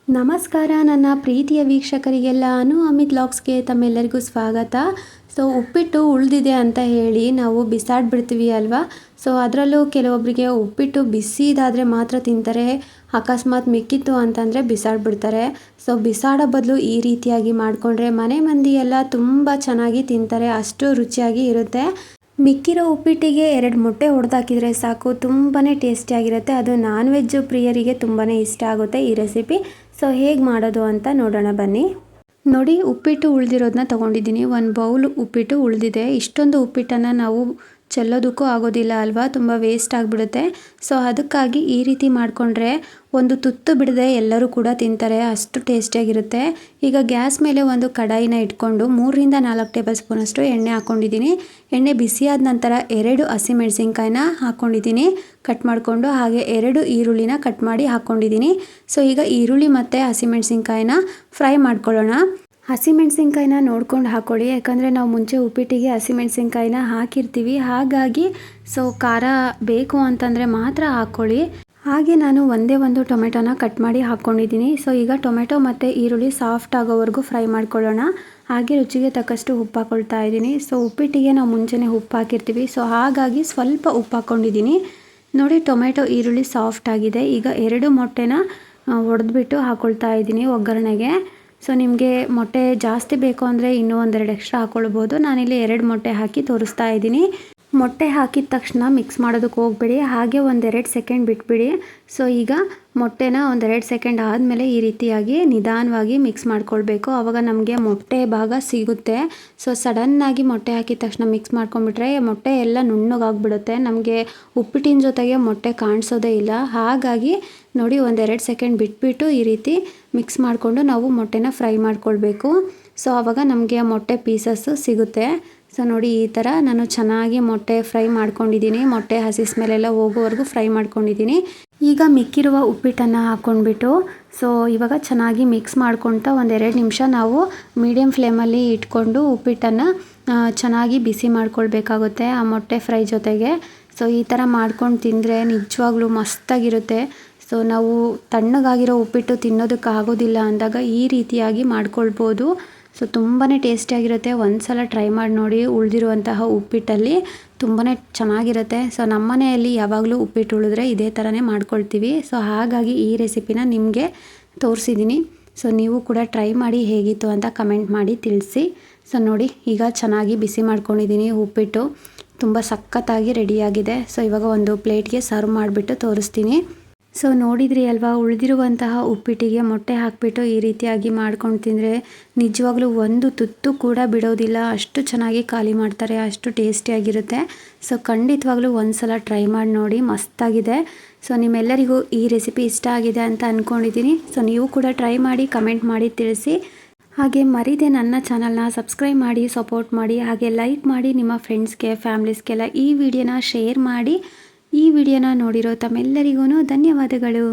ನಮಸ್ಕಾರ ನನ್ನ ಪ್ರೀತಿಯ ವೀಕ್ಷಕರಿಗೆಲ್ಲ ಅಮಿತ್ ವ್ಲಾಗ್ಸ್ಗೆ ತಮ್ಮೆಲ್ಲರಿಗೂ ಸ್ವಾಗತ. ಉಪ್ಪಿಟ್ಟು ಉಳಿದಿದೆ ಅಂತ ಹೇಳಿ ನಾವು ಬಿಸಾಡಿಬಿಡ್ತೀವಿ ಅಲ್ವಾ. ಅದರಲ್ಲೂ ಕೆಲವೊಬ್ಬರಿಗೆ ಉಪ್ಪಿಟ್ಟು ಬಿಸಿದಾದರೆ ಮಾತ್ರ ತಿಂತಾರೆ, ಅಕಸ್ಮಾತ್ ಮಿಕ್ಕಿತ್ತು ಅಂತಂದರೆ ಬಿಸಾಡಿಬಿಡ್ತಾರೆ. ಬಿಸಾಡೋ ಬದಲು ಈ ರೀತಿಯಾಗಿ ಮಾಡಿಕೊಂಡ್ರೆ ಮನೆ ಮಂದಿ ಎಲ್ಲ ತುಂಬ ಚೆನ್ನಾಗಿ ತಿಂತಾರೆ, ಅಷ್ಟು ರುಚಿಯಾಗಿ ಇರುತ್ತೆ. ಮಿಕ್ಕಿರೋ ಉಪ್ಪಿಟ್ಟಿಗೆ 2 ಮೊಟ್ಟೆ ಹೊಡೆದಾಕಿದರೆ ಸಾಕು, ತುಂಬಾ ಟೇಸ್ಟಿಯಾಗಿರುತ್ತೆ. ಅದು ನಾನ್ ವೆಜ್ ಪ್ರಿಯರಿಗೆ ತುಂಬಾ ಇಷ್ಟ ಆಗುತ್ತೆ ಈ ರೆಸಿಪಿ. ಹೇಗೆ ಮಾಡೋದು ಅಂತ ನೋಡೋಣ ಬನ್ನಿ. ನೋಡಿ, ಉಪ್ಪಿಟ್ಟು ಉಳಿದಿರೋದನ್ನ ತೊಗೊಂಡಿದ್ದೀನಿ. 1 ಬೌಲ್ ಉಪ್ಪಿಟ್ಟು ಉಳಿದಿದೆ. ಇಷ್ಟೊಂದು ಉಪ್ಪಿಟ್ಟನ್ನು ನಾವು ಚೆಲ್ಲೋದಕ್ಕೂ ಆಗೋದಿಲ್ಲ ಅಲ್ವಾ, ತುಂಬ ವೇಸ್ಟ್ ಆಗಿಬಿಡುತ್ತೆ. ಅದಕ್ಕಾಗಿ ಈ ರೀತಿ ಮಾಡಿಕೊಂಡ್ರೆ ಒಂದು ತುತ್ತು ಬಿಡದೆ ಎಲ್ಲರೂ ಕೂಡ ತಿಂತಾರೆ, ಅಷ್ಟು ಟೇಸ್ಟಿಯಾಗಿರುತ್ತೆ. ಈಗ ಗ್ಯಾಸ್ ಮೇಲೆ ಒಂದು ಕಡಾಯಿನ ಇಟ್ಕೊಂಡು 3ರಿಂದ 4 ಟೇಬಲ್ ಸ್ಪೂನಷ್ಟು ಎಣ್ಣೆ ಹಾಕ್ಕೊಂಡಿದ್ದೀನಿ. ಎಣ್ಣೆ ಬಿಸಿಯಾದ ನಂತರ 2 ಹಸಿಮೆಣಸಿನ್ಕಾಯಿನ ಹಾಕ್ಕೊಂಡಿದ್ದೀನಿ ಕಟ್ ಮಾಡಿಕೊಂಡು, ಹಾಗೆ 2 ಈರುಳ್ಳಿನ ಕಟ್ ಮಾಡಿ ಹಾಕ್ಕೊಂಡಿದ್ದೀನಿ. ಈಗ ಈರುಳ್ಳಿ ಮತ್ತು ಹಸಿಮೆಣಸಿನ್ಕಾಯಿನ ಫ್ರೈ ಮಾಡ್ಕೊಳ್ಳೋಣ. ಹಸಿಮೆಣಸಿನ್ಕಾಯಿನ ನೋಡ್ಕೊಂಡು ಹಾಕ್ಕೊಳ್ಳಿ, ಯಾಕಂದರೆ ನಾವು ಮುಂಚೆ ಉಪ್ಪಿಟ್ಟಿಗೆ ಹಸಿಮೆಣಸಿನ್ಕಾಯಿನ ಹಾಕಿರ್ತೀವಿ, ಹಾಗಾಗಿ ಖಾರ ಬೇಕು ಅಂತಂದರೆ ಮಾತ್ರ ಹಾಕ್ಕೊಳ್ಳಿ. ಹಾಗೆ ನಾನು ಒಂದೇ ಒಂದು ಟೊಮೆಟೊನ ಕಟ್ ಮಾಡಿ ಹಾಕ್ಕೊಂಡಿದ್ದೀನಿ. ಈಗ ಟೊಮೆಟೊ ಮತ್ತು ಈರುಳ್ಳಿ ಸಾಫ್ಟ್ ಆಗೋವರೆಗೂ ಫ್ರೈ ಮಾಡ್ಕೊಳ್ಳೋಣ. ಹಾಗೆ ರುಚಿಗೆ ತಕ್ಕಷ್ಟು ಉಪ್ಪು ಹಾಕ್ಕೊಳ್ತಾ ಇದ್ದೀನಿ. ಉಪ್ಪಿಟ್ಟಿಗೆ ನಾವು ಮುಂಚೆನೇ ಉಪ್ಪು ಹಾಕಿರ್ತೀವಿ, ಹಾಗಾಗಿ ಸ್ವಲ್ಪ ಉಪ್ಪು ಹಾಕ್ಕೊಂಡಿದ್ದೀನಿ. ನೋಡಿ, ಟೊಮೆಟೊ ಈರುಳ್ಳಿ ಸಾಫ್ಟ್ ಆಗಿದೆ. ಈಗ 2 ಮೊಟ್ಟೆನ ಒಡೆದ್ಬಿಟ್ಟು ಹಾಕ್ಕೊಳ್ತಾ ಇದ್ದೀನಿ ಒಗ್ಗರಣೆಗೆ. ನಿಮಗೆ ಮೊಟ್ಟೆ ಜಾಸ್ತಿ ಬೇಕು ಅಂದರೆ ಇನ್ನೂ 1-2 ಎಕ್ಸ್ಟ್ರಾ ಹಾಕ್ಕೊಳ್ಬೋದು. ನಾನಿಲ್ಲಿ 2 ಮೊಟ್ಟೆ ಹಾಕಿ ತೋರಿಸ್ತಾ ಇದ್ದೀನಿ. ಮೊಟ್ಟೆ ಹಾಕಿದ ತಕ್ಷಣ ಮಿಕ್ಸ್ ಮಾಡೋದಕ್ಕೆ ಹೋಗಬೇಡಿ, ಹಾಗೆ 1-2 ಸೆಕೆಂಡ್ ಬಿಟ್ಬಿಡಿ. ಈಗ ಮೊಟ್ಟೆನ 1-2 ಸೆಕೆಂಡ್ ಆದಮೇಲೆ ಈ ರೀತಿಯಾಗಿ ನಿಧಾನವಾಗಿ ಮಿಕ್ಸ್ ಮಾಡ್ಕೊಳ್ಬೇಕು, ಆವಾಗ ನಮಗೆ ಮೊಟ್ಟೆ ಭಾಗ ಸಿಗುತ್ತೆ. ಸಡನ್ನಾಗಿ ಮೊಟ್ಟೆ ಹಾಕಿದ ತಕ್ಷಣ ಮಿಕ್ಸ್ ಮಾಡ್ಕೊಂಡ್ಬಿಟ್ರೆ ಮೊಟ್ಟೆ ಎಲ್ಲ ನುಣ್ಣಗಾಗ್ಬಿಡುತ್ತೆ, ನಮಗೆ ಉಪ್ಪಿಟ್ಟಿನ ಜೊತೆಗೆ ಮೊಟ್ಟೆ ಕಾಣಿಸೋದೇ ಇಲ್ಲ. ಹಾಗಾಗಿ ನೋಡಿ, 1-2 ಸೆಕೆಂಡ್ ಬಿಟ್ಬಿಟ್ಟು ಈ ರೀತಿ ಮಿಕ್ಸ್ ಮಾಡಿಕೊಂಡು ನಾವು ಮೊಟ್ಟೆನ ಫ್ರೈ ಮಾಡ್ಕೊಳ್ಬೇಕು. ಆವಾಗ ನಮಗೆ ಮೊಟ್ಟೆ ಪೀಸಸ್ಸು ಸಿಗುತ್ತೆ. ನೋಡಿ, ಈ ಥರ ನಾನು ಚೆನ್ನಾಗಿ ಮೊಟ್ಟೆ ಫ್ರೈ ಮಾಡ್ಕೊಂಡಿದ್ದೀನಿ. ಮೊಟ್ಟೆ ಹಸಿ ಸ್ಮೆಲ್ಲೆಲ್ಲ ಹೋಗೋವರೆಗೂ ಫ್ರೈ ಮಾಡ್ಕೊಂಡಿದ್ದೀನಿ. ಈಗ ಮಿಕ್ಕಿರುವ ಉಪ್ಪಿಟ್ಟನ್ನು ಹಾಕ್ಕೊಂಡ್ಬಿಟ್ಟು ಇವಾಗ ಚೆನ್ನಾಗಿ ಮಿಕ್ಸ್ ಮಾಡ್ಕೊಳ್ತಾ 1-2 ನಿಮಿಷ ನಾವು ಮೀಡಿಯಮ್ ಫ್ಲೇಮಲ್ಲಿ ಇಟ್ಕೊಂಡು ಉಪ್ಪಿಟ್ಟನ್ನು ಚೆನ್ನಾಗಿ ಬಿಸಿ ಮಾಡ್ಕೊಳ್ಬೇಕಾಗುತ್ತೆ ಆ ಮೊಟ್ಟೆ ಫ್ರೈ ಜೊತೆಗೆ. ಈ ಥರ ಮಾಡ್ಕೊಂಡು ತಿಂದರೆ ನಿಜವಾಗ್ಲೂ ಮಸ್ತಾಗಿರುತ್ತೆ. ನಾವು ತಣ್ಣಗಾಗಿರೋ ಉಪ್ಪಿಟ್ಟು ತಿನ್ನೋದಕ್ಕೆ ಆಗೋದಿಲ್ಲ ಅಂದಾಗ ಈ ರೀತಿಯಾಗಿ ಮಾಡ್ಕೊಳ್ಬೋದು. ತುಂಬಾ ಟೇಸ್ಟಿಯಾಗಿರುತ್ತೆ. ಒಂದು ಸಲ ಟ್ರೈ ಮಾಡಿ ನೋಡಿ, ಉಳಿದಿರುವಂತಹ ಉಪ್ಪಿಟ್ಟಲ್ಲಿ ತುಂಬಾ ಚೆನ್ನಾಗಿರುತ್ತೆ. ನಮ್ಮ ಮನೆಯಲ್ಲಿ ಯಾವಾಗಲೂ ಉಪ್ಪಿಟ್ಟು ಉಳಿದ್ರೆ ಇದೇ ಥರನೇ ಮಾಡ್ಕೊಳ್ತೀವಿ. ಹಾಗಾಗಿ ಈ ರೆಸಿಪಿನ ನಿಮಗೆ ತೋರಿಸಿದ್ದೀನಿ. ನೀವು ಕೂಡ ಟ್ರೈ ಮಾಡಿ ಹೇಗಿತ್ತು ಅಂತ ಕಮೆಂಟ್ ಮಾಡಿ ತಿಳಿಸಿ. ನೋಡಿ, ಈಗ ಚೆನ್ನಾಗಿ ಬಿಸಿ ಮಾಡ್ಕೊಂಡಿದ್ದೀನಿ ಉಪ್ಪಿಟ್ಟು, ತುಂಬ ಸಖತ್ತಾಗಿ ರೆಡಿಯಾಗಿದೆ. ಇವಾಗ ಒಂದು ಪ್ಲೇಟ್ಗೆ ಸರ್ವ್ ಮಾಡಿಬಿಟ್ಟು ತೋರಿಸ್ತೀನಿ. ನೋಡಿದ್ರಿ ಅಲ್ವಾ, ಉಳಿದಿರುವಂತಹ ಉಪ್ಪಿಟ್ಟಿಗೆ ಮೊಟ್ಟೆ ಹಾಕಿಬಿಟ್ಟು ಈ ರೀತಿಯಾಗಿ ಮಾಡ್ಕೊಂಡು ತಿಂದರೆ ನಿಜವಾಗ್ಲೂ ಒಂದು ತುತ್ತು ಕೂಡ ಬಿಡೋದಿಲ್ಲ, ಅಷ್ಟು ಚೆನ್ನಾಗಿ ಖಾಲಿ ಮಾಡ್ತಾರೆ, ಅಷ್ಟು ಟೇಸ್ಟಿಯಾಗಿರುತ್ತೆ. ಖಂಡಿತವಾಗ್ಲೂ ಒಂದು ಸಲ ಟ್ರೈ ಮಾಡಿ ನೋಡಿ, ಮಸ್ತಾಗಿದೆ. ನಿಮ್ಮೆಲ್ಲರಿಗೂ ಈ ರೆಸಿಪಿ ಇಷ್ಟ ಆಗಿದೆ ಅಂತ ಅಂದ್ಕೊಂಡಿದ್ದೀನಿ. ನೀವು ಕೂಡ ಟ್ರೈ ಮಾಡಿ ಕಮೆಂಟ್ ಮಾಡಿ ತಿಳಿಸಿ. ಹಾಗೆ ಮರಿದೆ ನನ್ನ ಚಾನಲ್ನ ಸಬ್ಸ್ಕ್ರೈಬ್ ಮಾಡಿ, ಸಪೋರ್ಟ್ ಮಾಡಿ, ಹಾಗೆ ಲೈಕ್ ಮಾಡಿ, ನಿಮ್ಮ ಫ್ರೆಂಡ್ಸ್ಗೆ ಫ್ಯಾಮಿಲೀಸ್ಗೆಲ್ಲ ಈ ವಿಡಿಯೋನ ಶೇರ್ ಮಾಡಿ. ಈ ವಿಡಿಯೋನ ನೋಡಿರೋ ತಮ್ಮೆಲ್ಲರಿಗೂ ಧನ್ಯವಾದಗಳು.